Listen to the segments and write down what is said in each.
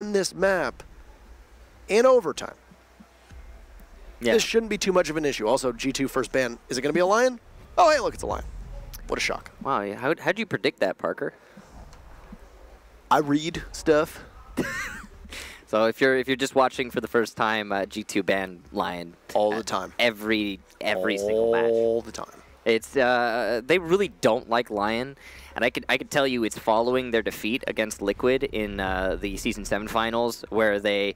this map in overtime. Yeah. This shouldn't be too much of an issue. Also, G2 first ban. Is it going to be a lion? Oh, hey, look, it's a lion. What a shock. Wow, yeah. How'd you predict that, Parker? I read stuff. So if you're just watching for the first time, G2 ban lion All the time. Every single match. All the time. It's they really don't like lion, and I could tell you it's following their defeat against Liquid in the Season 7 finals, where they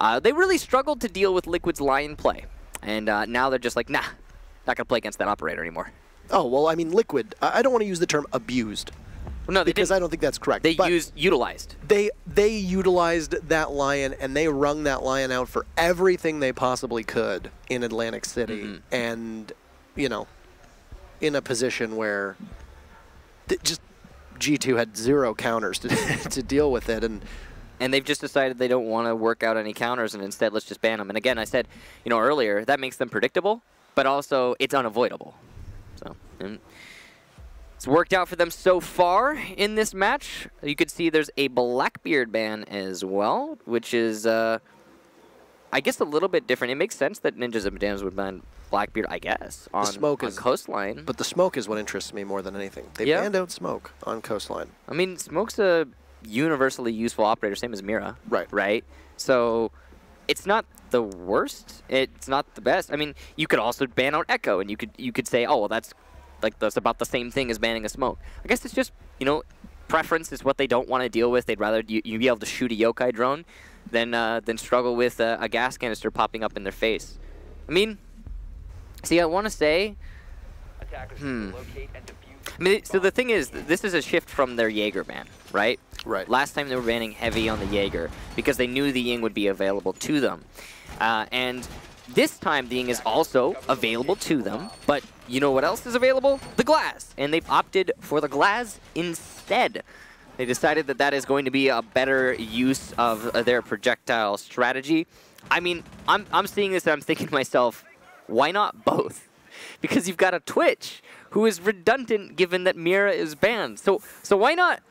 really struggled to deal with Liquid's lion play, and now they're just like, nah, not gonna play against that operator anymore. Oh, well, I mean, Liquid, I don't want to use the term abused. Well, no, because I don't think that's correct. They utilized. They utilized that lion, and they wrung that lion out for everything they possibly could in Atlantic City, and, you know, in a position where just G2 had zero counters to deal with it, and they've just decided they don't want to work out any counters, and instead let's just ban them. And again, I said, you know, earlier, that makes them predictable, but also it's unavoidable. So it's worked out for them so far in this match. You could see there's a Blackbeard ban as well, which is, I guess, a little bit different. It makes sense that Ninjas and Pyjamas would ban Blackbeard, I guess, on Coastline. But the smoke is what interests me more than anything. They banned out smoke on Coastline. I mean, smoke's a universally useful operator, same as Mira. Right. Right? So it's not the worst. It's not the best. I mean, you could also ban out Echo, and you could say, oh, well, that's about the same thing as banning a smoke. I guess it's just, you know, preference is what they don't want to deal with. They'd rather you be able to shoot a yokai drone than struggle with a gas canister popping up in their face. I mean, see, I want to say, I mean, so the thing is, this is a shift from their Jaeger ban, right? Right. Last time they were banning heavy on the Jaeger because they knew the Ying would be available to them. And this time the Ying is also available to them, but you know what else is available? The Glass. And they've opted for the Glass instead. They decided that that is going to be a better use of their projectile strategy. I mean, I'm seeing this and I'm thinking to myself, why not both? Because you've got a Twitch who is redundant given that Mira is banned. So why not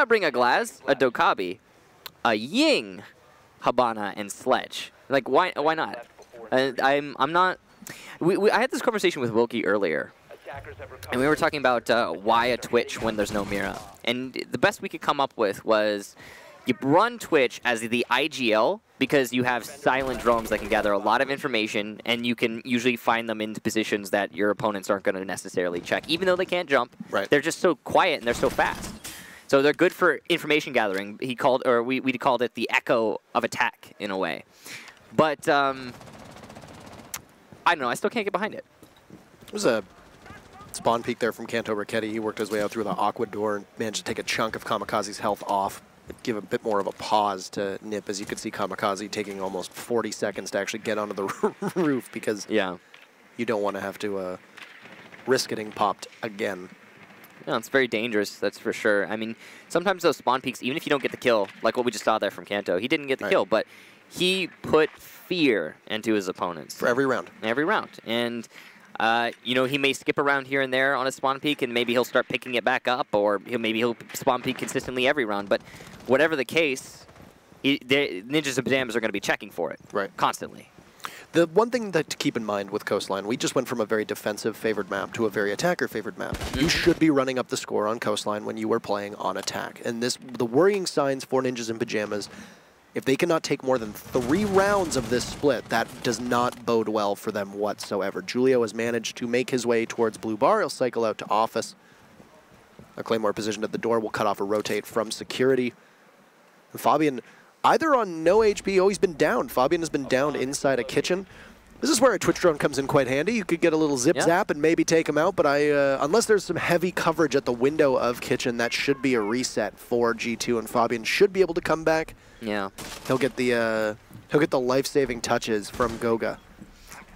bring a Glass, a Dokkaebi, a Ying, Habana, and Sledge? Like, why not? I'm not. I had this conversation with Wilkie earlier, and we were talking about why a Twitch when there's no Mira. And the best we could come up with was you run Twitch as the IGL because you have silent drones that can gather a lot of information, and you can usually find them in positions that your opponents aren't going to necessarily check, even though they can't jump. Right. They're just so quiet and they're so fast. So they're good for information gathering. We called it the echo of attack in a way. But I don't know. I still can't get behind it. There was a spawn peek there from Kanto Ricchetti. He worked his way out through the Aqua door and managed to take a chunk of Kamikaze's health off. Give a bit more of a pause to Nip, as you could see Kamikaze taking almost 40 seconds to actually get onto the roof because you don't want to have to risk getting popped again. No, it's very dangerous, that's for sure. I mean, sometimes those spawn peeks, even if you don't get the kill, like what we just saw there from Kanto, he didn't get the kill, but he put fear into his opponents. For every round. Every round. And, you know, he may skip around here and there on a spawn peek, and maybe he'll start picking it back up, or maybe he'll spawn peek consistently every round. But whatever the case, Ninjas and Pyjamas are going to be checking for it constantly. The one thing to keep in mind with Coastline, we just went from a very defensive-favored map to a very attacker-favored map. You should be running up the score on Coastline when you are playing on attack. And the worrying signs for Ninjas and Pyjamas, if they cannot take more than 3 rounds of this split, that does not bode well for them whatsoever. Julio has managed to make his way towards Blue Bar. He'll cycle out to Office. A Claymore positioned at the door will cut off a rotate from security. And Fabian, either on no HP, he's been down. Fabian has been down inside a kitchen. This is where a Twitch drone comes in quite handy. You could get a little zip-zap and maybe take him out, but unless there's some heavy coverage at the window of kitchen, that should be a reset for G2, and Fabian should be able to come back. Yeah. He'll get the life-saving touches from Goga.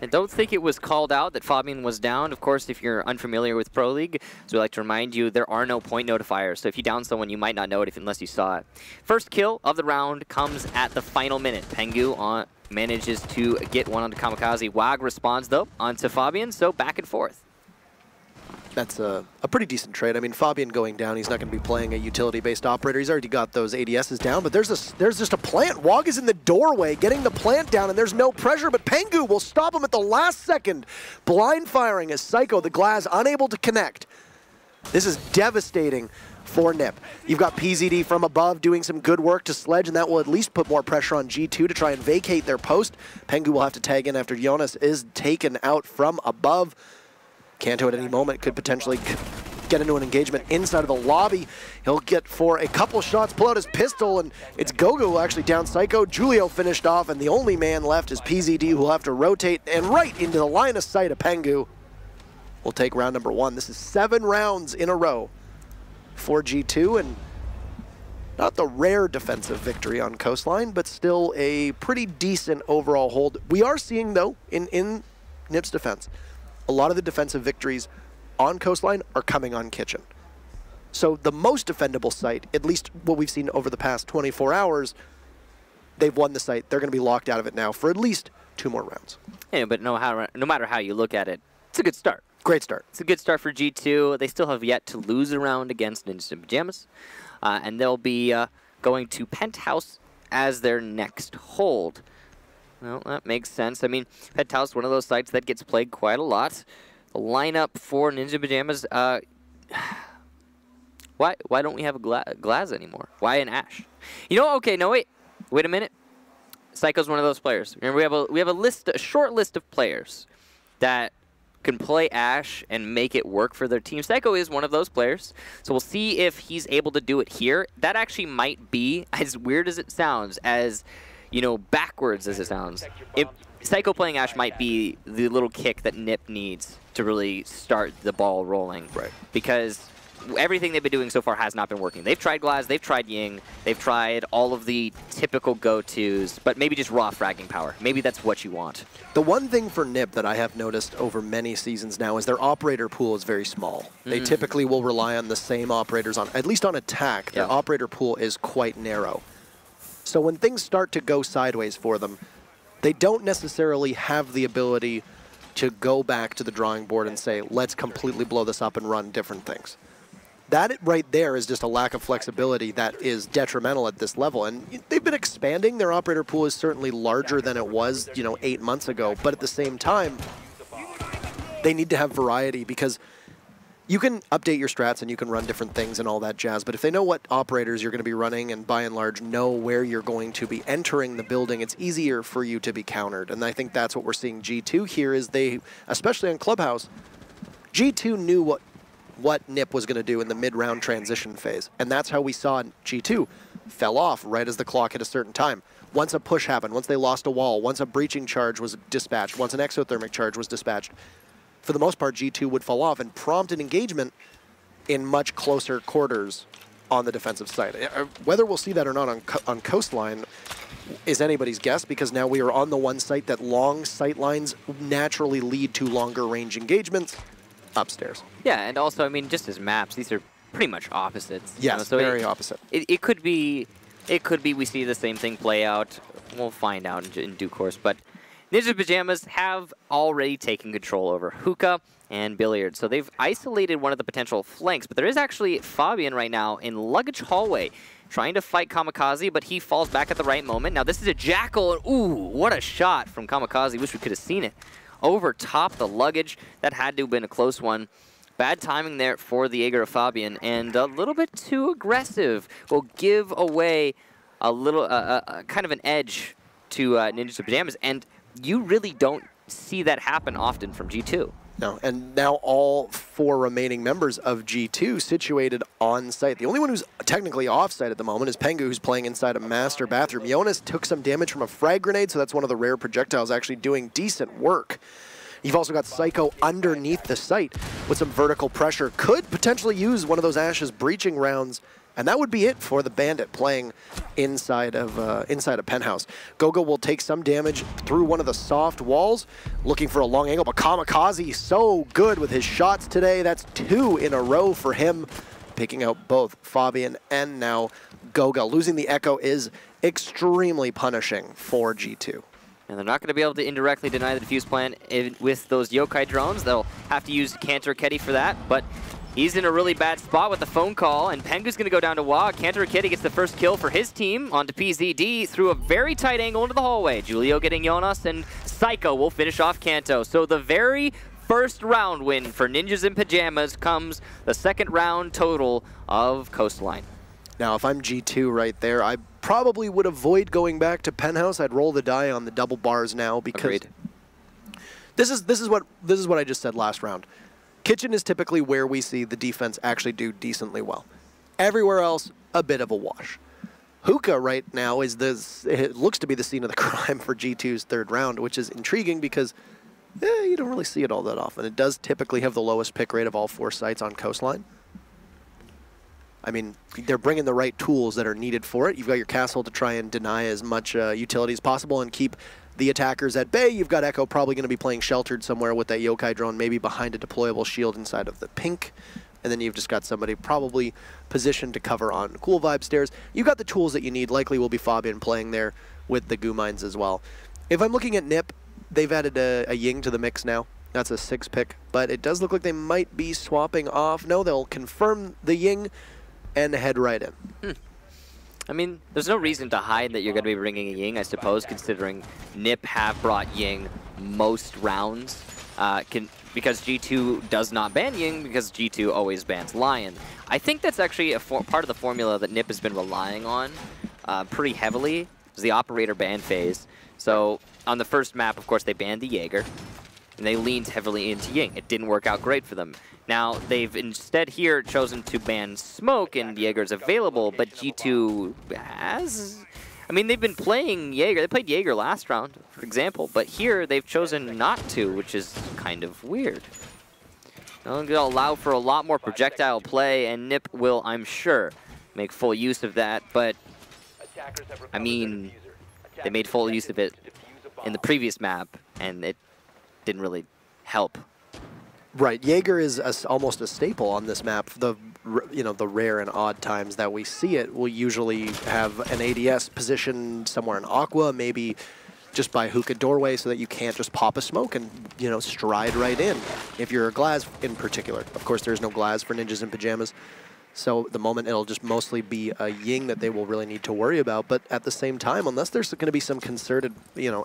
And don't think it was called out that Fabian was down. Of course, if you're unfamiliar with Pro League, so we like to remind you, there are no point notifiers. So if you down someone, you might not know it unless you saw it. First kill of the round comes at the final minute. Pengu manages to get one onto Kamikaze. Wag responds, though, onto Fabian, so back and forth. That's a pretty decent trade. I mean, Fabian going down, he's not going to be playing a utility-based operator. He's already got those ADSs down, but there's just a plant. Wog is in the doorway, getting the plant down, and there's no pressure, but Pengu will stop him at the last second. Blind firing as Psycho, the glass, unable to connect. This is devastating for Nip. You've got PZD from above doing some good work to Sledge, and that will at least put more pressure on G2 to try and vacate their post. Pengu will have to tag in after Jonas is taken out from above. Kanto at any moment could potentially get into an engagement inside of the lobby. He'll get for a couple shots, pull out his pistol, and it's Gogo who actually down Psycho. Julio finished off, and the only man left is PZD, who will have to rotate and right into the line of sight of Pengu. We'll take round number 1. This is 7 rounds in a row for G2, and not the rare defensive victory on Coastline, but still a pretty decent overall hold. We are seeing, though, in Nip's defense, a lot of the defensive victories on Coastline are coming on Kitchen. So the most defendable site, at least what we've seen over the past 24 hours, they've won the site. They're going to be locked out of it now for at least 2 more rounds. Yeah, but no matter how you look at it, it's a good start. Great start. It's a good start for G2. They still have yet to lose a round against Ninjas in Pyjamas. And they'll be going to Penthouse as their next hold. Well, that makes sense. I mean, Penthouse, one of those sites that gets played quite a lot. The lineup for Ninja Pyjamas, why don't we have a Glaz anymore? Why an Ash? You know, okay, no, wait a minute. Psycho's one of those players. Remember, we have a short list of players that can play Ash and make it work for their team. Psycho is one of those players, so we'll see if he's able to do it here. That actually might be, as weird as it sounds, as backwards as it sounds. Psycho playing Ash might be the little kick that Nip needs to really start the ball rolling. Right. Because everything they've been doing so far has not been working. They've tried Glaz, they've tried Ying, they've tried all of the typical go-tos, but maybe just raw fragging power. Maybe that's what you want. The one thing for Nip that I have noticed over many seasons now is their operator pool is very small. They typically will rely on the same operators on, at least on attack, their operator pool is quite narrow. So when things start to go sideways for them, they don't necessarily have the ability to go back to the drawing board and say, let's completely blow this up and run different things. That right there is just a lack of flexibility that is detrimental at this level. And they've been expanding. Their operator pool is certainly larger than it was, 8 months ago. But at the same time, they need to have variety, because you can update your strats and you can run different things and all that jazz, but if they know what operators you're going to be running and by and large know where you're going to be entering the building, it's easier for you to be countered. And I think that's what we're seeing G2 here is they, especially on Clubhouse, G2 knew what Nip was going to do in the mid-round transition phase. And that's how we saw G2 fell off right as the clock hit a certain time. Once a push happened, once they lost a wall, once a breaching charge was dispatched, once an exothermic charge was dispatched, for the most part, G2 would fall off and prompt an engagement in much closer quarters on the defensive side. Whether we'll see that or not on Coastline is anybody's guess, because now we are on the one site that long sight lines naturally lead to longer range engagements upstairs. Yeah, and also, I mean, just as maps, these are pretty much opposites. Yes, so very opposite. It could be we see the same thing play out. We'll find out in due course, but Ninja Pyjamas have already taken control over hookah and billiard, so they've isolated one of the potential flanks, but there is actually Fabian right now in luggage hallway trying to fight Kamikaze, but he falls back at the right moment. Now this is a Jackal, and ooh, what a shot from Kamikaze. Wish we could have seen it. Over top the luggage. That had to have been a close one. Bad timing there for the Jaeger of Fabian, and a little bit too aggressive. Will give away a little, kind of an edge to Ninjas of Pyjamas, and you really don't see that happen often from G2. No, and now all 4 remaining members of G2 situated on site. The only one who's technically off site at the moment is Pengu, who's playing inside a master bathroom. Jonas took some damage from a frag grenade, so that's one of the rare projectiles actually doing decent work. You've also got Psycho underneath the site with some vertical pressure. Could potentially use one of those Ashes breaching rounds, and that would be it for the Bandit playing inside of Penthouse. Gogo will take some damage through one of the soft walls, looking for a long angle, but Kamikaze so good with his shots today. That's 2 in a row for him, picking out both Fabian and now Gogo. Losing the Echo is extremely punishing for G2. And they're not going to be able to indirectly deny the defuse plan with those yokai drones. They'll have to use Cantor Ketty for that, but he's in a really bad spot with the phone call, and Pengu's going to go down to Wog. Cantor Ketty gets the first kill for his team onto PZD through a very tight angle into the hallway. Julio getting Jonas, and Psycho will finish off Kanto. So the very first round win for Ninjas in Pyjamas comes the second round total of Coastline. Now, if I'm G2 right there, I probably would avoid going back to Penthouse. I'd roll the die on the double bars now because Agreed. this is what I just said last round. Kitchen is typically where we see the defense actually do decently well. Everywhere else, a bit of a wash. Hookah right now is it looks to be the scene of the crime for G2's third round, which is intriguing because you don't really see it all that often. It does typically have the lowest pick rate of all 4 sites on Coastline. I mean, they're bringing the right tools that are needed for it. You've got your castle to try and deny as much utility as possible and keep the attackers at bay. You've got Echo probably going to be playing sheltered somewhere with that yokai drone, maybe behind a deployable shield inside of the pink. And then you've just got somebody probably positioned to cover on Cool Vibe stairs. You've got the tools that you need. Likely will be Fabian playing there with the Goo Mines as well. If I'm looking at NiP, they've added a Ying to the mix now. That's a 6 pick, but it does look like they might be swapping off. No, they'll confirm the Ying and head right in. I mean, there's no reason to hide that you're going to be bringing a Ying, I suppose, considering NiP have brought Ying most rounds. Because G2 does not ban Ying, because G2 always bans Lion. I think that's actually a part of the formula that NiP has been relying on pretty heavily, is the operator ban phase. So on the first map, of course, they banned the Jaeger, and they leaned heavily into Ying. It didn't work out great for them. Now, they've instead here chosen to ban Smoke, and Jaeger's available, but G2 has... I mean, they've been playing Jaeger. They played Jaeger last round, for example, but here they've chosen not to, which is kind of weird. They'll allow for a lot more projectile play, and NiP will, I'm sure, make full use of that, but, I mean, they made full use of it in the previous map, and it didn't really help. Right, Jaeger is almost a staple on this map. The rare and odd times that we see it, we'll usually have an ADS positioned somewhere in Aqua, maybe just by hookah doorway, so that you can't just pop a smoke and stride right in. If you're a Glaz in particular, of course, there's no Glaz for Ninjas in Pyjamas. So at the moment, it'll just mostly be a Ying that they will really need to worry about. But at the same time, unless there's going to be some concerted,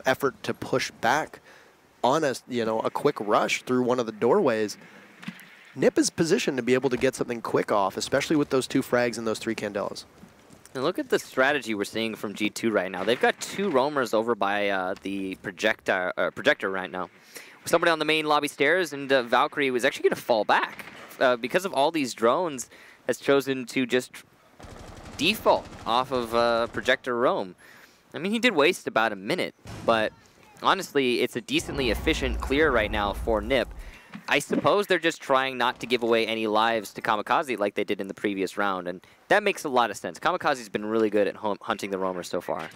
effort to push back on a quick rush through one of the doorways, NiP is positioned to be able to get something quick off, especially with those 2 frags and those 3 Candelas. And look at the strategy we're seeing from G2 right now. They've got 2 roamers over by the projector right now. Somebody on the main lobby stairs, and Valkyrie was actually going to fall back. Because of all these drones, has chosen to just default off of projector roam. I mean, he did waste about a minute, but honestly, it's a decently efficient clear right now for NiP. I suppose they're just trying not to give away any lives to Kamikaze like they did in the previous round, and that makes a lot of sense. Kamikaze's been really good at hunting the roamers so far.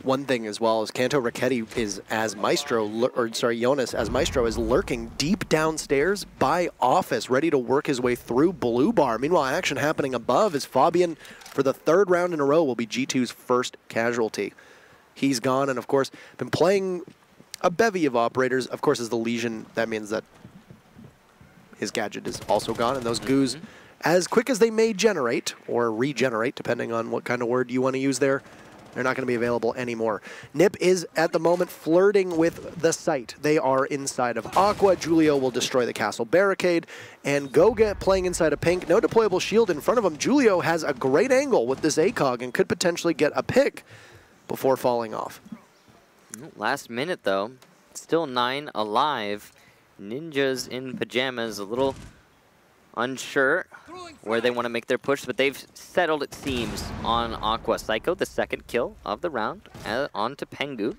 One thing as well is Canto Raketti is as Maestro, Jonas as Maestro is lurking deep downstairs by Office, ready to work his way through Blue Bar. Meanwhile, action happening above is Fabian, for the 3rd round in a row, will be G2's first casualty. He's gone, and of course, been playing a bevy of operators. Of course, as the Legion, that means that his gadget is also gone, and those goos, as quick as they may generate, or regenerate, depending on what kind of word you want to use there, they're not going to be available anymore. NiP is, at the moment, flirting with the site. They are inside of Aqua. Julio will destroy the castle barricade, and Goga playing inside of pink. No deployable shield in front of him. Julio has a great angle with this ACOG and could potentially get a pick before falling off. Last minute, though. Still 9 alive. Ninjas in Pyjamas a little unsure where they want to make their push, but they've settled, it seems, on Aqua. Psycho, the 2nd kill of the round, onto Pengu.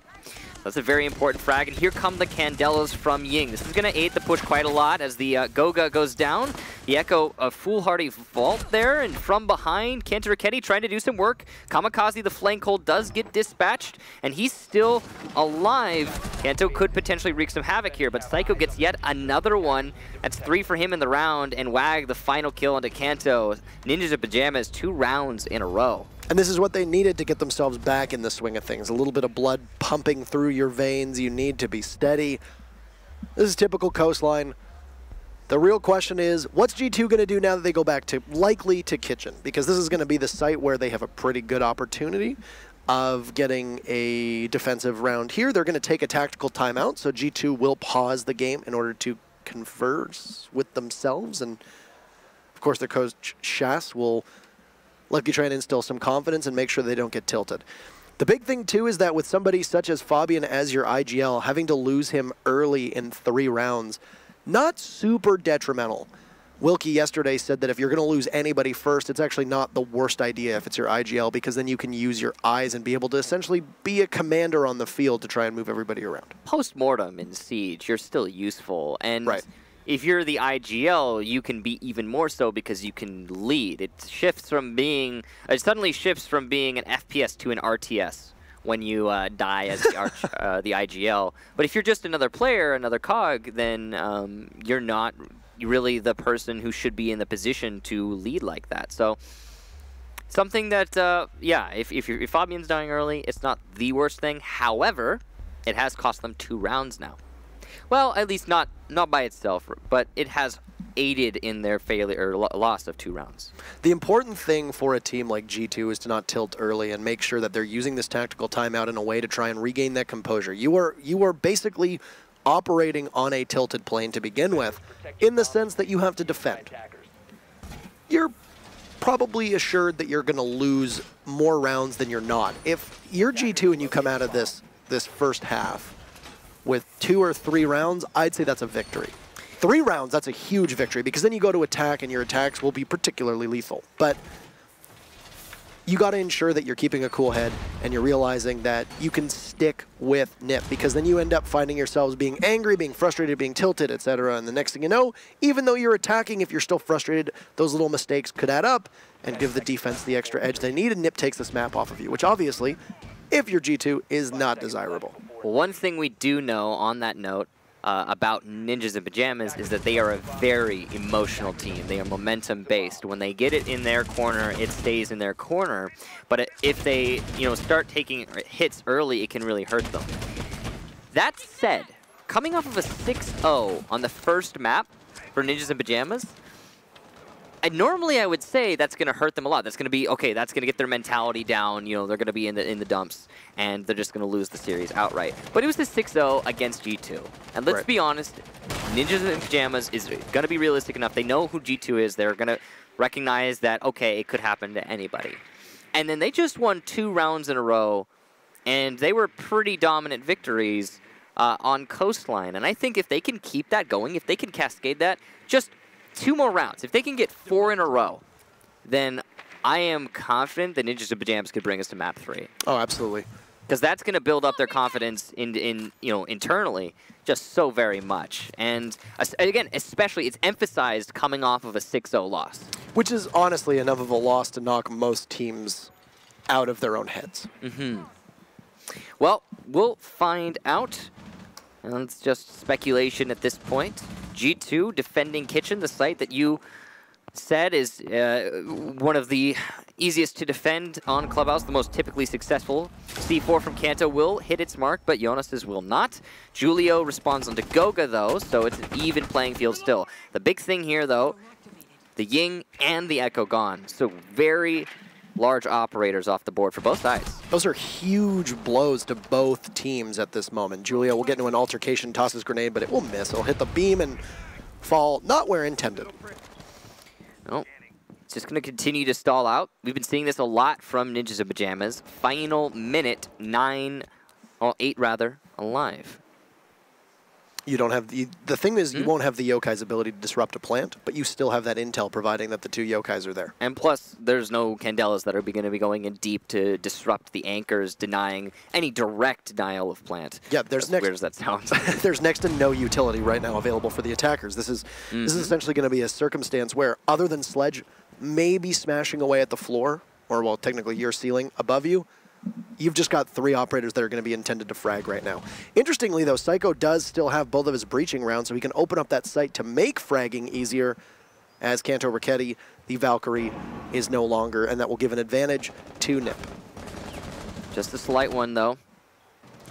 That's a very important frag, and here come the Candelas from Ying. This is going to aid the push quite a lot as the Goga goes down. The Echo, a foolhardy vault there, and from behind, Cantor Raketti trying to do some work. Kamikaze, the flank hold, does get dispatched, and he's still alive. Kanto could potentially wreak some havoc here, but Psycho gets yet another one. That's 3 for him in the round, and Wag, the final kill onto Kanto. Ninjas in Pyjamas, 2 rounds in a row. And this is what they needed to get themselves back in the swing of things. A little bit of blood pumping through your veins. You need to be steady. This is typical Coastline. The real question is, what's G2 going to do now that they go back to, likely to Kitchen? Because this is going to be the site where they have a pretty good opportunity of getting a defensive round here. They're going to take a tactical timeout, so G2 will pause the game in order to converse with themselves. And, of course, their coach, Shas, will likely try and instill some confidence and make sure they don't get tilted. The big thing, too, is that with somebody such as Fabian as your IGL, having to lose him early in 3 rounds, not super detrimental. Wilkie yesterday said that if you're going to lose anybody first, it's actually not the worst idea if it's your IGL, because then you can use your eyes and be able to essentially be a commander on the field to try and move everybody around. Post-mortem in Siege, you're still useful. And right. If you're the IGL, you can be even more so because you can lead. It shifts from being, it suddenly shifts from being an FPS to an RTS when you die as the, the IGL. But if you're just another player, another cog, then you're not really the person who should be in the position to lead like that. So something that, yeah, if Fabian's dying early, it's not the worst thing. However, it has cost them 2 rounds now. Well, at least not by itself, but it has aided in their failure or loss of 2 rounds. The important thing for a team like G2 is to not tilt early and make sure that they're using this tactical timeout in a way to try and regain that composure. You are basically operating on a tilted plane to begin with, in the sense that you have to defend. You're probably assured that you're going to lose more rounds than you're not. If you're G2 and you come out of this first half with 2 or 3 rounds, I'd say that's a victory. 3 rounds, that's a huge victory, because then you go to attack and your attacks will be particularly lethal. But you got to ensure that you're keeping a cool head and you're realizing that you can stick with NIP, because then you end up finding yourselves being angry, being frustrated, being tilted, etc. And the next thing you know, even though you're attacking, if you're still frustrated, those little mistakes could add up and give the defense the extra edge they need, and NIP takes this map off of you, which obviously, if you're G2, is not desirable. One thing we do know on that note about Ninjas in Pyjamas is that they are a very emotional team. They are momentum-based. When they get it in their corner, it stays in their corner. But if they, start taking hits early, it can really hurt them. That said, coming off of a 6-0 on the first map for Ninjas in Pyjamas, normally I would say that's going to hurt them a lot. That's going to be, okay, that's going to get their mentality down. They're going to be in the dumps, and they're just going to lose the series outright. But it was the 6-0 against G2. And let's be honest, Ninjas in Pyjamas is going to be realistic enough. They know who G2 is. They're going to recognize that, okay, it could happen to anybody. And then they just won 2 rounds in a row, and they were pretty dominant victories on Coastline. And I think if they can keep that going, if they can cascade that, just 2 more rounds. If they can get 4 in a row, then I am confident that Ninjas in Pyjamas could bring us to map 3. Oh, absolutely. Because that's going to build up their confidence internally just so very much. And again, especially it's emphasized coming off of a 6-0 loss. Which is honestly enough of a loss to knock most teams out of their own heads. Well, we'll find out. And it's just speculation at this point. G2 defending Kitchen, the site that you said is one of the easiest to defend on Clubhouse, the most typically successful. C4 from Kanto will hit its mark, but Jonas's will not. Julio responds onto Goga, though, so it's an even playing field still. The big thing here, though, the Ying and the Echo gone. So very large operators off the board for both sides. Those are huge blows to both teams at this moment. Julio will get into an altercation, toss his grenade, but it will miss. It'll hit the beam and fall not where intended. No, it's just going to continue to stall out. We've been seeing this a lot from Ninjas in Pyjamas. Final minute, 8 rather, alive. You don't have the thing is you won't have the Yokai's ability to disrupt a plant, but you still have that intel providing that the 2 Yokais are there. And plus, there's no Candelas that are going to be going in deep to disrupt the anchors, denying any direct denial of plant. Yeah, there's weird as that sounds. There's next to no utility right now available for the attackers. This is essentially going to be a circumstance where, other than Sledge maybe smashing away at the floor, or well, technically your ceiling above you, you've just got 3 operators that are going to be intended to frag right now. Interestingly, though, Psycho does still have both of his breaching rounds, so he can open up that site to make fragging easier. as Kanto Raketti, the Valkyrie, is no longer, and that will give an advantage to NiP. Just a slight one, though.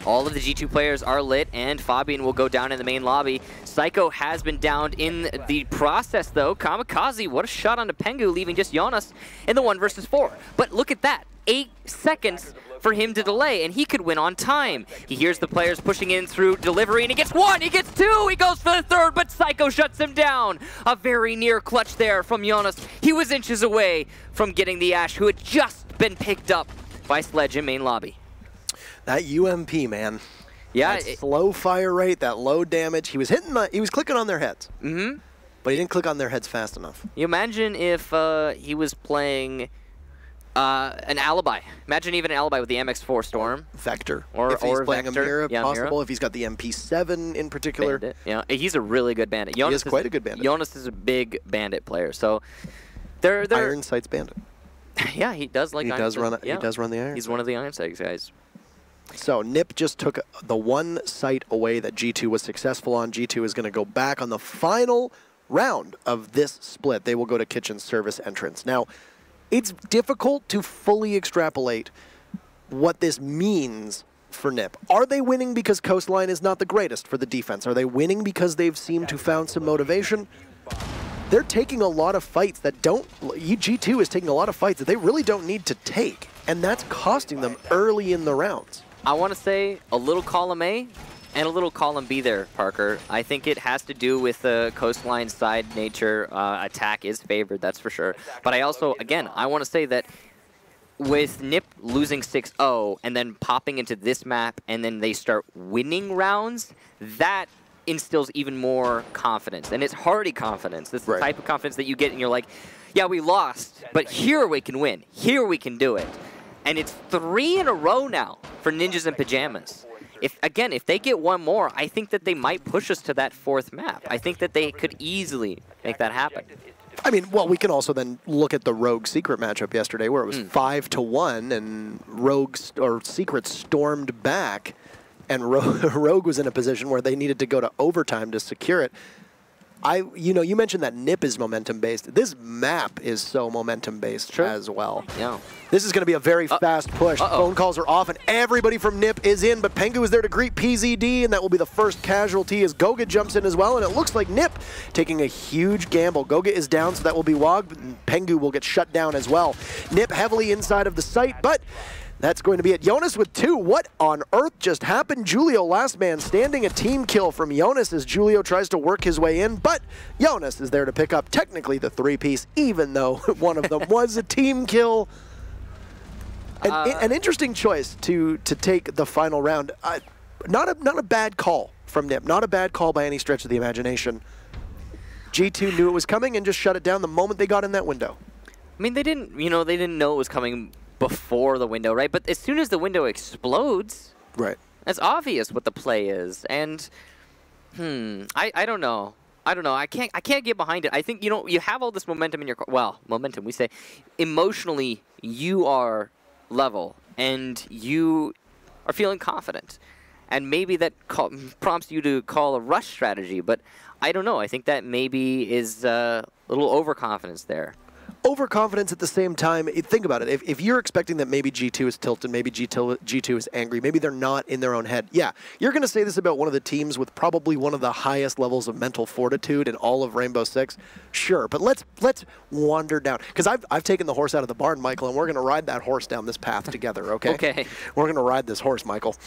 All of the G2 players are lit, and Fabian will go down in the main lobby. Psycho has been downed in the process, though. Kamikaze, what a shot onto Pengu, leaving just Jonas in the 1 versus 4. But look at that. 8 seconds for him to delay, and he could win on time. He hears the players pushing in through delivery, and he gets 1, he gets 2, he goes for the 3rd, but Psycho shuts him down. A very near clutch there from Jonas. He was inches away from getting the Ashe, who had just been picked up by Sledge in main lobby. That UMP, man. Yeah, that slow fire rate, that low damage. He was clicking on their heads. Mm-hmm. But he didn't click on their heads fast enough. You imagine if he was playing an Alibi. Imagine even an Alibi with the MX4 Storm. Vector. Or if he's playing Vector. a Mira, Yeah, possible. Mira. If he's got the MP7 in particular. Bandit. Yeah, he's a really good bandit. Jonas he is quite a good bandit. Jonas is a big bandit player. So they're Iron Sights bandit. Yeah, he does like. He Iron does Sights. run. Yeah. He does run the Iron. He's one of the Iron Sights guys. So NiP just took the 1 site away that G2 was successful on. G2 is going to go back on the final round of this split. They will go to kitchen service entrance. Now, it's difficult to fully extrapolate what this means for NiP. Are they winning because Coastline is not the greatest for the defense? Are they winning because they've seemed to found some motivation? They're taking a lot of fights that don't... G2 is taking a lot of fights that they really don't need to take, and that's costing them early in the rounds. I want to say a little column A and a little column B there, Parker. I think it has to do with the Coastline side nature. Attack is favored, that's for sure. But I also, again, I want to say that with NiP losing 6-0 and then popping into this map and then they start winning rounds, that instills even more confidence. And it's hardy confidence. This is the type of confidence that you get and you're like, yeah, we lost, but here we can win. Here we can do it. And it's 3 in a row now for Ninjas and Pyjamas. If they get 1 more, I think that they might push us to that 4th map. I think that they could easily make that happen. I mean, well, we can also then look at the Rogue Secret matchup yesterday where it was 5-1 and Secret stormed back and Rogue was in a position where they needed to go to overtime to secure it. You mentioned that NiP is momentum-based. This map is so momentum-based as well. Yeah. This is going to be a very fast push. Phone calls are off, and everybody from NiP is in, but Pengu is there to greet PZD, and that will be the first casualty as Goga jumps in as well, and it looks like NiP taking a huge gamble. Goga is down, so that will be Wog, but Pengu will get shut down as well. NiP heavily inside of the site, but that's going to be it. Jonas with 2. What on earth just happened? Julio last man standing. A team kill from Jonas as Julio tries to work his way in, but Jonas is there to pick up technically the 3-piece, even though one of them was a team kill. An interesting choice to take the final round. Not a bad call from NiP. Not a bad call by any stretch of the imagination. G2 knew it was coming and just shut it down the moment they got in that window. I mean, they didn't know it was coming before the window, right? But as soon as the window explodes, it's obvious what the play is. And I don't know. I can't get behind it. I think you have all this momentum in your momentum. We say emotionally you are level and you are feeling confident, and maybe that prompts you to call a rush strategy. But I don't know. I think that maybe is a little overconfidence there. Overconfidence at the same time. Think about it. If you're expecting that maybe G2 is tilted, maybe G2 is angry, maybe they're not in their own head. Yeah, you're going to say this about one of the teams with probably one of the highest levels of mental fortitude in all of Rainbow Six. Sure, but let's wander down. Because I've taken the horse out of the barn, Michael, and we're going to ride that horse down this path together, okay? Okay. We're going to ride this horse, Michael.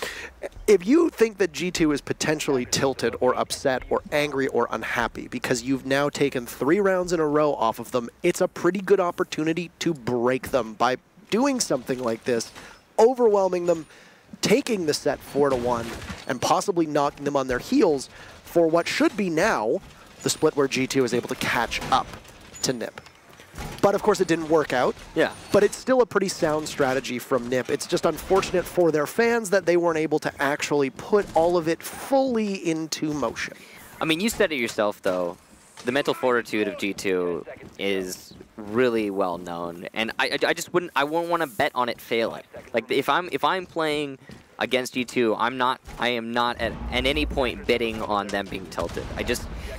If you think that G2 is potentially tilted or upset or angry or unhappy because you've now taken 3 rounds in a row off of them, it's a pretty good opportunity to break them by doing something like this, overwhelming them, taking the set 4-1, and possibly knocking them on their heels for what should be now the split where G2 is able to catch up to NiP. But of course it didn't work out. Yeah. But it's still a pretty sound strategy from NiP. It's just unfortunate for their fans that they weren't able to actually put all of it fully into motion. I mean, you said it yourself, though. The mental fortitude of G2 is really well known, and I just wouldn't want to bet on it failing. Like if I'm playing against G2, I am not at any point bidding on them being tilted.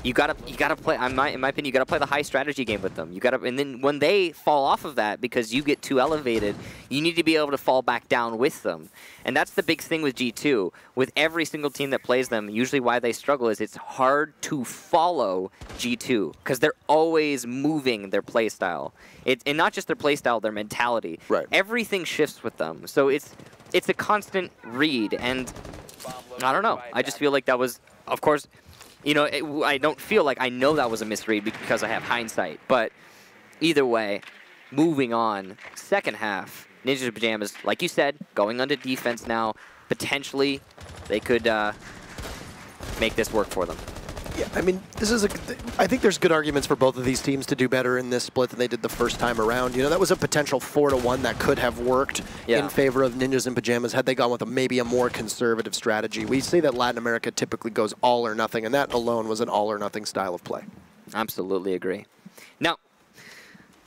You gotta play. In my opinion, you gotta play the high strategy game with them. And then when they fall off of that because you get too elevated, you need to be able to fall back down with them. And that's the big thing with G2. With every single team that plays them, usually why they struggle is it's hard to follow G2 because they're always moving their play style. And not just their play style, their mentality. Right. Everything shifts with them. So it's a constant read, and I don't know. I just feel like that was, of course, you know, I don't feel like I know that was a misread because I have hindsight. But either way, moving on, second half, Ninjas in Pyjamas, like you said, going onto defense now. Potentially, they could make this work for them. Yeah, I mean, I think there's good arguments for both of these teams to do better in this split than they did the first time around. You know, that was a potential 4-1 that could have worked in favor of Ninjas in Pyjamas had they gone with maybe a more conservative strategy. We say that Latin America typically goes all or nothing, and that alone was an all or nothing style of play. Absolutely agree. Now,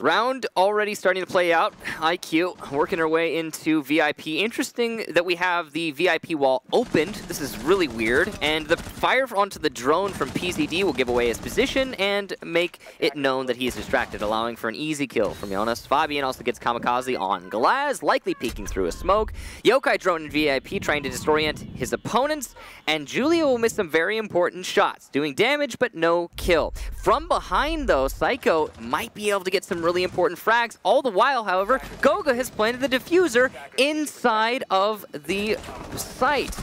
round already starting to play out. IQ working our way into VIP. Interesting that we have the VIP wall opened. This is really weird. And the fire onto the drone from PZD will give away his position and make it known that he is distracted, allowing for an easy kill from Jonas. Fabian also gets Kamikaze on Glaz, likely peeking through a smoke. Yokai drone in VIP trying to disorient his opponents. And Julio will miss some very important shots, doing damage but no kill. From behind though, Psycho might be able to get some really important frags. All the while, however, Goga has planted the diffuser inside of the site.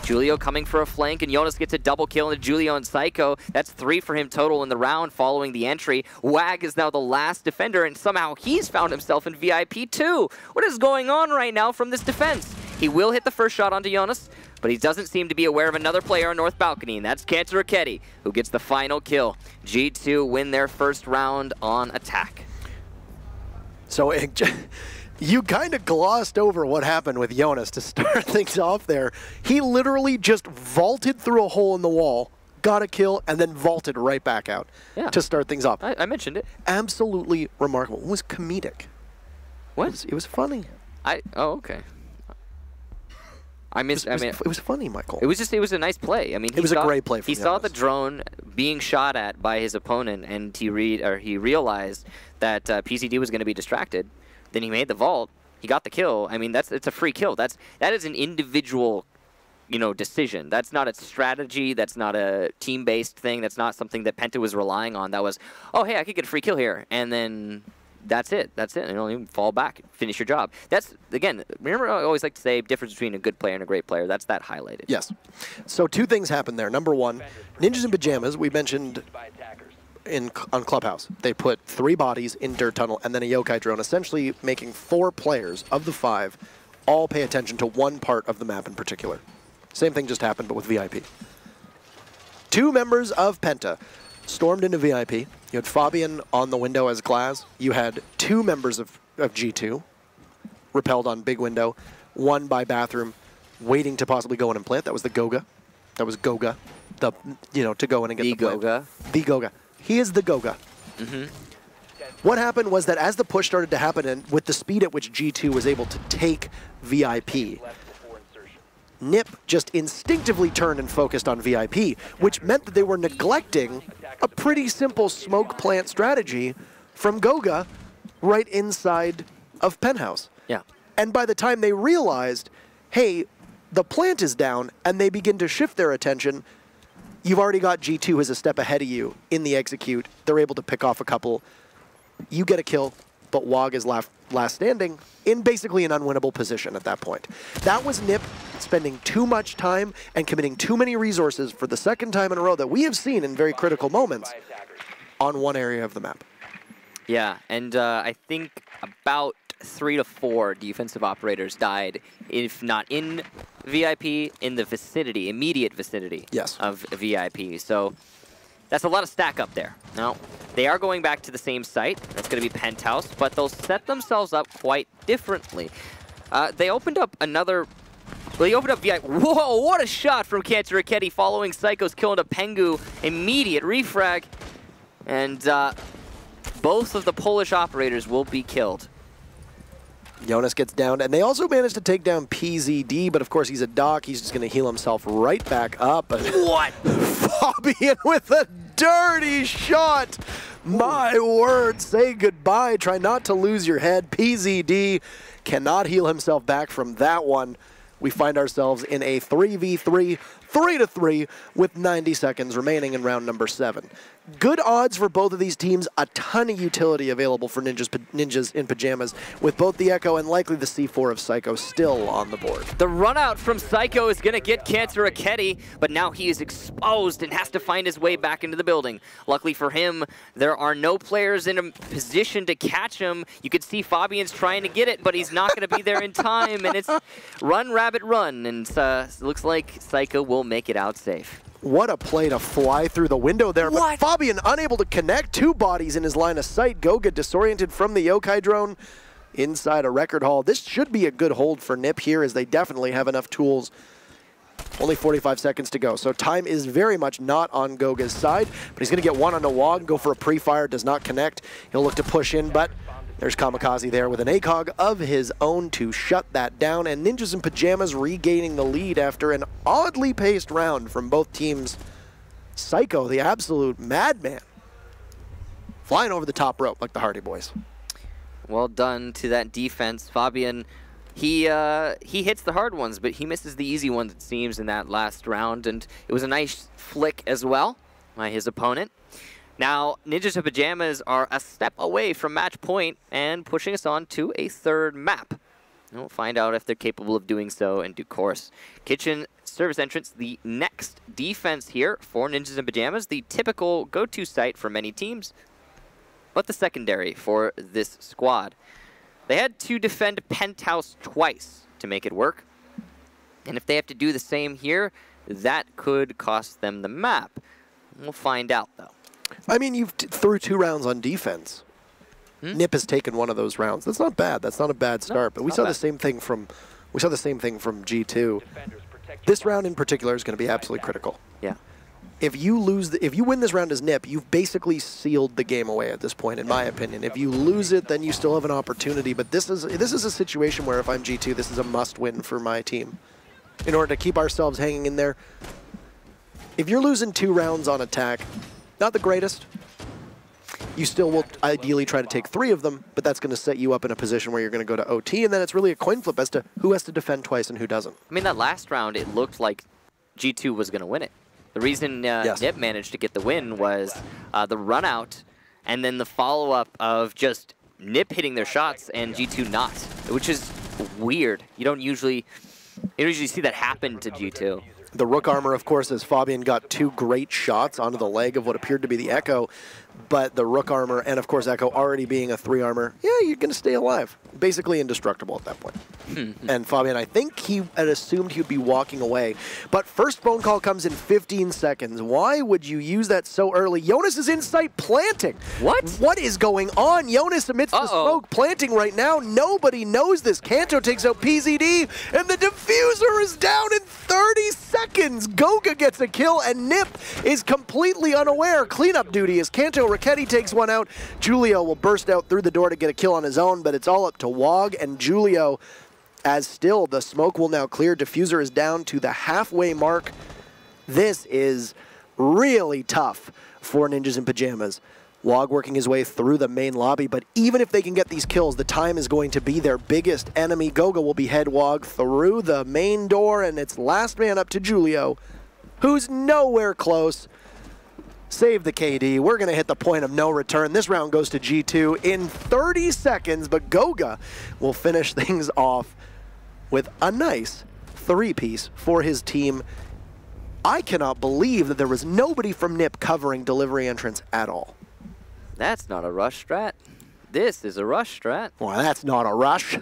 Julio coming for a flank, and Jonas gets a double kill into Julio and Psycho. That's 3 for him total in the round following the entry. Wag is now the last defender, and somehow he's found himself in VIP too. What is going on right now from this defense? He will hit the first shot onto Jonas, but he doesn't seem to be aware of another player on North Balcony, and that's Cancer Raketti, who gets the final kill. G2 win their first round on attack. So you kind of glossed over what happened with Jonas to start things off there. He literally just vaulted through a hole in the wall, got a kill, and then vaulted right back out to start things off. I mentioned it. Absolutely remarkable. It was comedic. What? It was funny. Oh, okay. It was funny, Michael. It was a nice play. I mean, it was a great play. He saw the drone being shot at by his opponent, and he realized that PCD was going to be distracted. Then he made the vault. He got the kill. I mean, it's a free kill. That is an individual, you know, decision. That's not a strategy. That's not a team-based thing. That's not something that Penta was relying on. That was, oh, hey, I could get a free kill here, and then that's it. That's it. You know, you fall back, finish your job. That's, again, remember I always like to say difference between a good player and a great player. That's that highlighted. Yes. So 2 things happened there. Number 1, Ninjas in Pyjamas, we mentioned on Clubhouse. They put 3 bodies in Dirt Tunnel and then a Yokai drone, essentially making 4 players of the 5 all pay attention to one part of the map in particular. Same thing just happened, but with VIP. 2 members of Penta stormed into VIP. You had Fabian on the window as Glaz. You had 2 members of G2 repelled on Big Window, 1 by Bathroom, waiting to possibly go in and plant. That was the Goga. That was Goga, to go in and get the plant. Goga. The Goga. He is the Goga. Mm-hmm. What happened was that as the push started to happen, and with the speed at which G2 was able to take VIP, Nip just instinctively turned and focused on VIP, which meant that they were neglecting a pretty simple smoke plant strategy from Goga right inside of Penthouse. Yeah. And by the time they realized, hey, the plant is down, and they begin to shift their attention, you've already got G2 as a step ahead of you in the execute. They're able to pick off a couple. You get a kill, but Wog is last standing in basically an unwinnable position at that point. That was Nip spending too much time and committing too many resources for the second time in a row that we have seen in very critical moments on one area of the map. Yeah, and I think about 3 to 4 defensive operators died, if not in VIP, in the vicinity, immediate vicinity of VIP. So that's a lot of stack up there. Now, they are going back to the same site. That's going to be Penthouse, but they'll set themselves up quite differently. They opened up another... Well, they opened up VIP. Whoa, what a shot from Cancer Raketti following Psycho's kill into Pengu. Immediate refrag. And both of the Polish operators will be killed. Jonas gets down, and they also managed to take down PZD, but of course he's a doc. He's just going to heal himself right back up. What? Fabian with a dirty shot. My word, say goodbye. Try not to lose your head. PZD cannot heal himself back from that one. We find ourselves in a 3v3, 3-3 with 90 seconds remaining in round number 7. Good odds for both of these teams, a ton of utility available for Ninjas in Pyjamas, with both the Echo and likely the C4 of Psycho still on the board. The run out from Psycho is going to get Cancer Raketti, but now he is exposed and has to find his way back into the building. Luckily for him, there are no players in a position to catch him. You could see Fabian's trying to get it, but he's not going to be there in time, and it's run, rabbit, run, and it looks like Psycho will make it out safe. What a play to fly through the window there, but Fabian unable to connect. 2 bodies in his line of sight. Goga disoriented from the Yokai drone inside a record hall. This should be a good hold for Nip here, as they definitely have enough tools. Only 45 seconds to go, so time is very much not on Goga's side, but he's going to get one on a Wog, go for a pre-fire, does not connect. He'll look to push in, but there's Kamikaze there with an ACOG of his own to shut that down, and Ninjas in Pyjamas regaining the lead after an oddly paced round from both teams. Psycho, the absolute madman, flying over the top rope like the Hardy Boys. Well done to that defense. Fabian, he hits the hard ones, but he misses the easy ones, it seems, in that last round, and it was a nice flick as well by his opponent. Now, Ninjas in Pyjamas are a step away from match point and pushing us on to a 3rd map. And we'll find out if they're capable of doing so in due course. Kitchen service entrance, the next defense here for Ninjas in Pyjamas, the typical go-to site for many teams, but the secondary for this squad. They had to defend Penthouse twice to make it work, and if they have to do the same here, that could cost them the map. We'll find out, though. I mean, you've threw 2 rounds on defense. Nip has taken one of those rounds. That's not bad. That's not a bad start. But we saw the same thing from G2. This round in particular is going to be absolutely critical. Yeah. If you win this round as Nip, you've basically sealed the game away at this point, in my opinion. If you lose it, then you still have an opportunity. But this is a situation where if I'm G2, this is a must-win for my team. In order to keep ourselves hanging in there. If you're losing 2 rounds on attack, not the greatest. You still will ideally try to take 3 of them, but that's going to set you up in a position where you're going to go to OT, and then it's really a coin flip as to who has to defend twice and who doesn't. I mean, that last round, it looked like G2 was going to win it. The reason Nip managed to get the win was the run out, and then the follow-up of just Nip hitting their shots and G2 not, which is weird. You don't usually see that happen to G2. The Rook armor, of course, as Fabian got 2 great shots onto the leg of what appeared to be the Echo, but the Rook armor and, of course, Echo already being a 3 armor, yeah, you're going to stay alive. Basically indestructible at that point. And Fabian, I think he had assumed he'd be walking away. But first phone call comes in 15 seconds. Why would you use that so early? Jonas is in sight planting. What? What is going on? Jonas amidst the smoke planting right now. Nobody knows this. Kanto takes out PZD, and the diffuser is down in 30 seconds. Goga gets a kill, and Nip is completely unaware. Cleanup duty as Kanto Raketti takes one out. Julio will burst out through the door to get a kill on his own, but it's all up to Wog and Julio. As still, the smoke will now clear. Diffuser is down to the halfway mark. This is really tough for Ninjas in Pyjamas. Wog working his way through the main lobby, but even if they can get these kills, the time is going to be their biggest enemy. Goga will behead Wog through the main door, and it's last man up to Julio, who's nowhere close. Save the KD. We're going to hit the point of no return. This round goes to G2 in 30 seconds, but Goga will finish things off with a nice 3-piece for his team. I cannot believe that there was nobody from Nip covering delivery entrance at all. That's not a rush strat. This is a rush strat. Well, that's not a rush.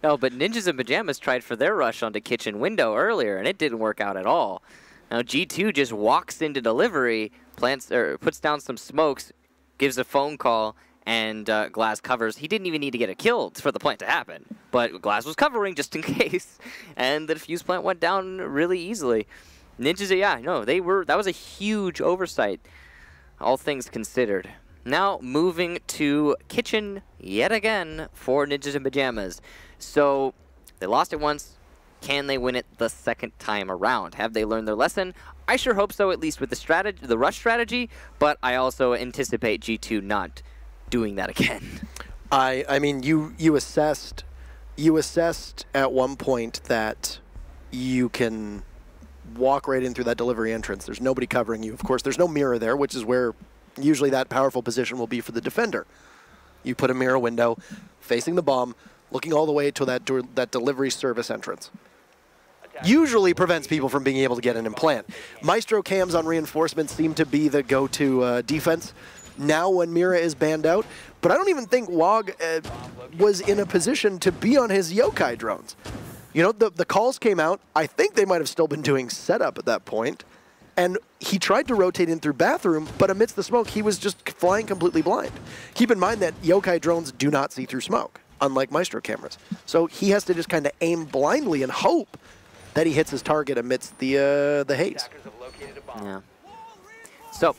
No, but Ninjas in Pyjamas tried for their rush onto kitchen window earlier, and it didn't work out at all. Now G2 just walks into delivery, puts down some smokes, gives a phone call, and Glass covers. He didn't even need to get a kill for the plant to happen, but Glass was covering just in case, and the defuse plant went down really easily. Ninjas, yeah, no, that was a huge oversight, all things considered. Now moving to Kitchen yet again for Ninjas in Pyjamas. So they lost it once. Can they win it the second time around? Have they learned their lesson? I sure hope so, at least with the rush strategy, but I also anticipate G2 not doing that again. I mean, you assessed at one point that you can walk right in through that delivery entrance. There's nobody covering you. Of course, there's no mirror there, which is where usually that powerful position will be for the defender. You put a mirror window facing the bomb, looking all the way to that delivery service entrance. Usually prevents people from being able to get an implant. Maestro cams on reinforcements seem to be the go-to defense now when Mira is banned out, but I don't even think Wog was in a position to be on his yokai drones. You know, the calls came out. I think they might have still been doing setup at that point, and he tried to rotate in through bathroom, but amidst the smoke, he was just flying completely blind. Keep in mind that yokai drones do not see through smoke, unlike Maestro cameras. So he has to just kind of aim blindly and hope that he hits his target amidst the haze. Yeah. So,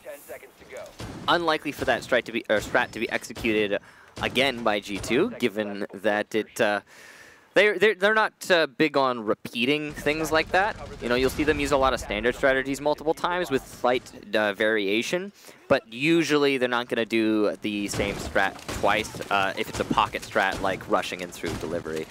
unlikely for that strat to be executed again by G2, given that they're not big on repeating things like that. You know, you'll see them use a lot of standard strategies multiple times with slight variation, but usually they're not going to do the same strat twice if it's a pocket strat like rushing in through delivery.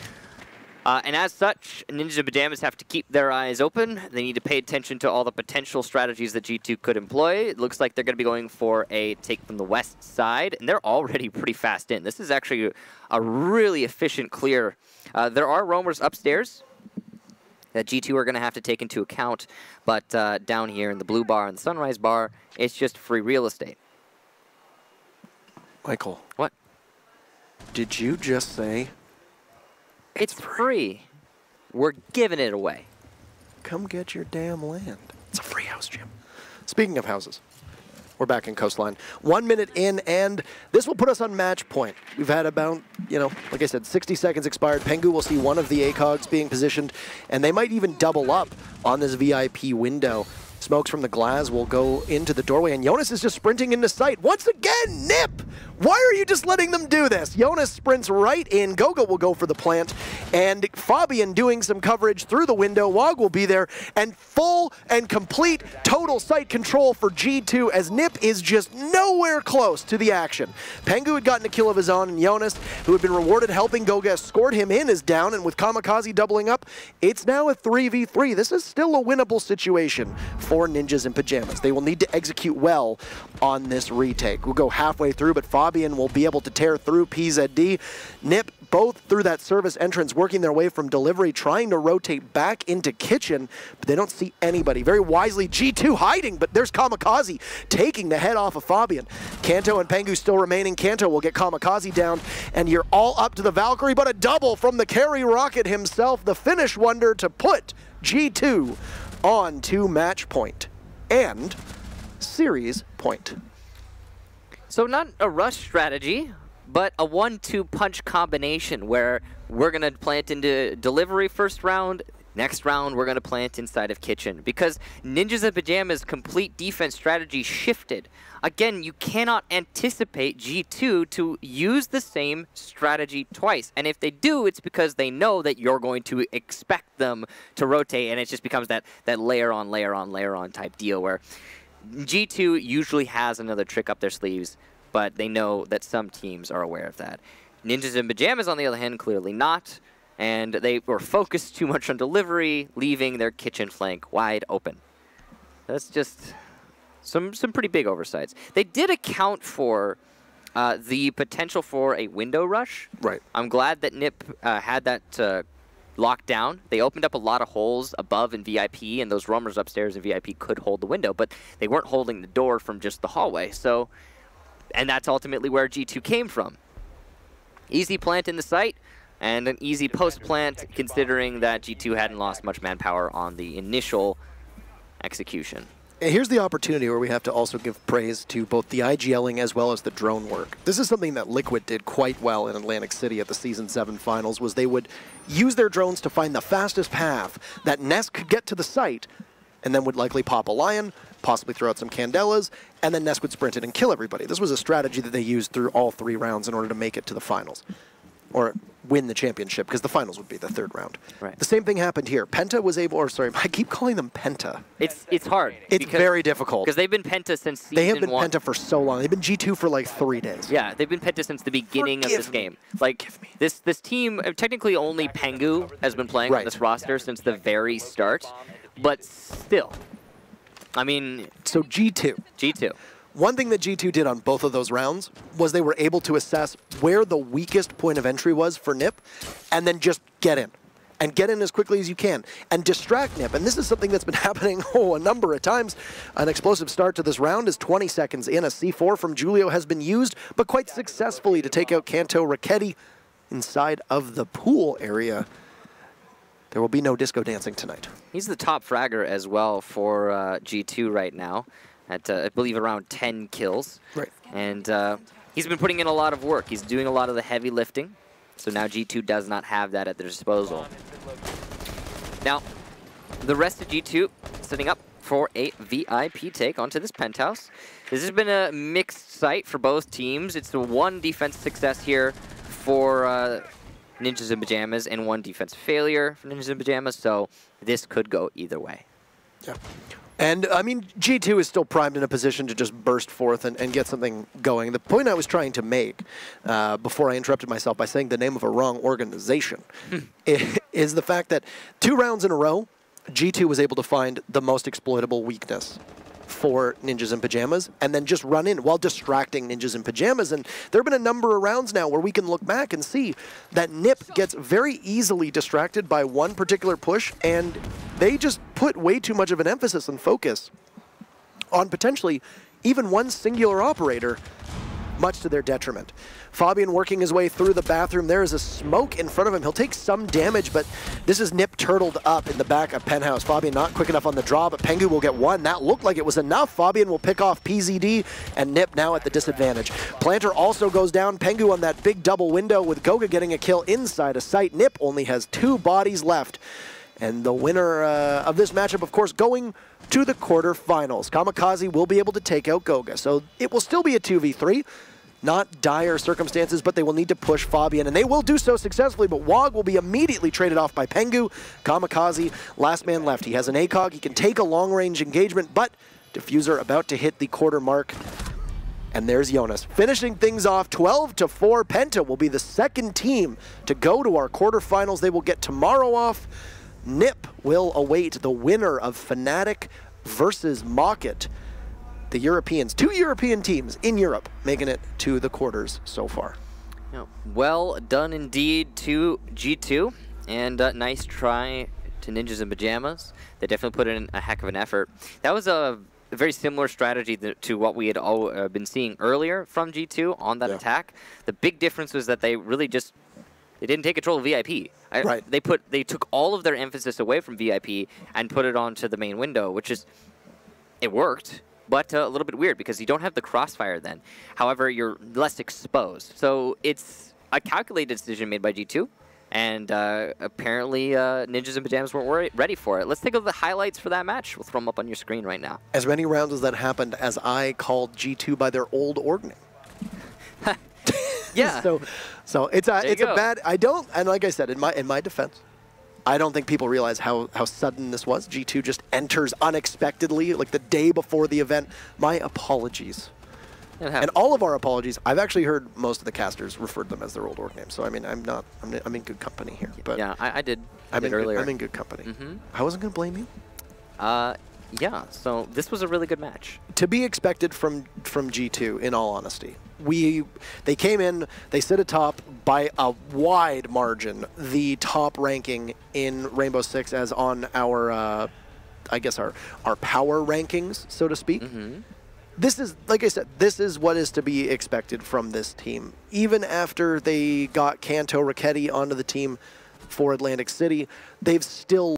And as such, Ninjas in Pyjamas have to keep their eyes open. They need to pay attention to all the potential strategies that G2 could employ. It looks like they're going to be going for a take from the west side, and they're already pretty fast in. This is actually a really efficient clear. There are roamers upstairs that G2 are going to have to take into account, but down here in the blue bar and the sunrise bar, it's just free real estate. Michael. What? Did you just say... It's free. We're giving it away. Come get your damn land. It's a free house, Jim. Speaking of houses, we're back in Coastline. 1 minute in, and this will put us on match point. We've had about, like I said, 60 seconds expired. Pengu will see one of the ACOGs being positioned, and they might even double up on this VIP window. Smokes from the glass will go into the doorway, and Jonas is just sprinting into sight. Once again, Nip! Why are you just letting them do this? Jonas sprints right in. Gogo will go for the plant, and Fabian doing some coverage through the window. Wog will be there, and full and complete total site control for G2 as Nip is just nowhere close to the action. Pengu had gotten a kill of his own, and Jonas, who had been rewarded helping Goga escort him in, is down, and with Kamikaze doubling up, it's now a 3v3. This is still a winnable situation for Ninjas in Pyjamas. They will need to execute well on this retake. We'll go halfway through, but Fabian will be able to tear through PZD. Nip both through that service entrance, working their way from delivery, trying to rotate back into kitchen, but they don't see anybody. Very wisely, G2 hiding, but there's Kamikaze taking the head off of Fabian. Kanto and Pengu still remaining. Kanto will get Kamikaze down, and you're all up to the Valkyrie, but a double from the carry rocket himself, the finish wonder to put G2 on to match point and series point. So not a rush strategy, but a 1-2 punch combination where we're going to plant into delivery first round, next round we're going to plant inside of kitchen. Because Ninjas in Pyjamas' complete defense strategy shifted. Again, you cannot anticipate G2 to use the same strategy twice. And if they do, it's because they know that you're going to expect them to rotate, and it just becomes that layer on, layer on, layer on type deal where G2 usually has another trick up their sleeves, but they know that some teams are aware of that. Ninjas in Pyjamas, on the other hand, clearly not, and they were focused too much on delivery, leaving their kitchen flank wide open. That's just some pretty big oversights. They did account for the potential for a window rush. Right. I'm glad that Nip had that locked down. They opened up a lot of holes above in VIP, and those roamers upstairs in VIP could hold the window, but they weren't holding the door from just the hallway. So, and that's ultimately where G2 came from. Easy plant in the site, and an easy post-plant, considering that G2 hadn't lost much manpower on the initial execution. And here's the opportunity where we have to also give praise to both the IGLing as well as the drone work. This is something that Liquid did quite well in Atlantic City at the Season 7 finals, was they would use their drones to find the fastest path that Ness could get to the site, and then would likely pop a Lion, possibly throw out some Candelas, and then Ness would sprint it and kill everybody. This was a strategy that they used through all 3 rounds in order to make it to the finals. Or win the championship, because the finals would be the 3rd round. Right. The same thing happened here. Penta was able, or sorry, I keep calling them Penta. It's hard. It's very difficult. Because they've been Penta since season 1. They have been Penta for so long. They've been G2 for like 3 days. Yeah, they've been Penta since the beginning of this game. Like, this team, technically only Pengu has been playing on this roster since the very start, but still. I mean... So G2. G2. One thing that G2 did on both of those rounds was they were able to assess where the weakest point of entry was for NiP, and then just get in. And get in as quickly as you can. And distract NiP. And this is something that's been happening a number of times. An explosive start to this round is 20 seconds in. A C4 from Julio has been used, but quite successfully to take out Kanto Raketti inside of the pool area. There will be no disco dancing tonight. He's the top fragger as well for G2 right now. At, I believe, around 10 kills. Right. And he's been putting in a lot of work. He's doing a lot of the heavy lifting. So now G2 does not have that at their disposal. Now, the rest of G2 setting up for a VIP take onto this penthouse. This has been a mixed sight for both teams. It's the 1 defense success here for Ninjas in Pyjamas and 1 defense failure for Ninjas in Pyjamas. So this could go either way. Yeah. And, I mean, G2 is still primed in a position to just burst forth and get something going. The point I was trying to make before I interrupted myself by saying the name of a wrong organization is the fact that 2 rounds in a row, G2 was able to find the most exploitable weakness for Ninjas in Pyjamas and then just run in while distracting Ninjas in Pyjamas. And there have been a number of rounds now where we can look back and see that NiP gets very easily distracted by one particular push, and they just put way too much of an emphasis and focus on potentially even one singular operator, much to their detriment. Fabian working his way through the bathroom. There is a smoke in front of him. He'll take some damage, but this is NiP turtled up in the back of Penthouse. Fabian not quick enough on the draw, but Pengu will get 1. That looked like it was enough. Fabian will pick off PZD, and NiP now at the disadvantage. Planter also goes down. Pengu on that big double window with Goga getting a kill inside of sight. NiP only has 2 bodies left. And the winner of this matchup, of course, going to the quarterfinals. Kamikaze will be able to take out Goga. So it will still be a 2v3. Not dire circumstances, but they will need to push Fabian, and they will do so successfully, but Wog will be immediately traded off by Pengu. Kamikaze, last man left. He has an ACOG. He can take a long-range engagement, but Diffuser about to hit the quarter mark. And there's Jonas. Finishing things off 12-4. Penta will be the 2nd team to go to our quarterfinals. They will get tomorrow off. NiP will await the winner of Fnatic versus Mocket. The Europeans, 2 European teams in Europe making it to the quarters so far. Yeah, well done indeed to G2, and nice try to Ninjas in Pyjamas. They definitely put in a heck of an effort. That was a very similar strategy to what we had all been seeing earlier from G2 on that attack. The big difference was that they really just they didn't take control of VIP. Right. They took all of their emphasis away from VIP and put it onto the main window, which is it worked. But a little bit weird because you don't have the crossfire then. However, you're less exposed. So it's a calculated decision made by G2. And apparently Ninjas in Pyjamas weren't ready for it. Let's take a look at the highlights for that match. We'll throw them up on your screen right now. As many rounds as that happened as I called G2 by their old org name. Yeah. So it's a bad, I don't, and like I said, in my defense, I don't think people realize how sudden this was. G2 just enters unexpectedly, like the day before the event. My apologies. And all of our apologies. I've actually heard most of the casters refer to them as their old org names, so I mean, I'm in good company here. But yeah, I did earlier. Good, I'm in good company. I wasn't going to blame you. Yeah, so this was a really good match. To be expected from G2, in all honesty. They came in, they sit atop by a wide margin, the top ranking in Rainbow Six as on our, I guess our power rankings, so to speak. This is, like I said, this is what is to be expected from this team. Even after they got Kanto Raketti onto the team for Atlantic City, they've still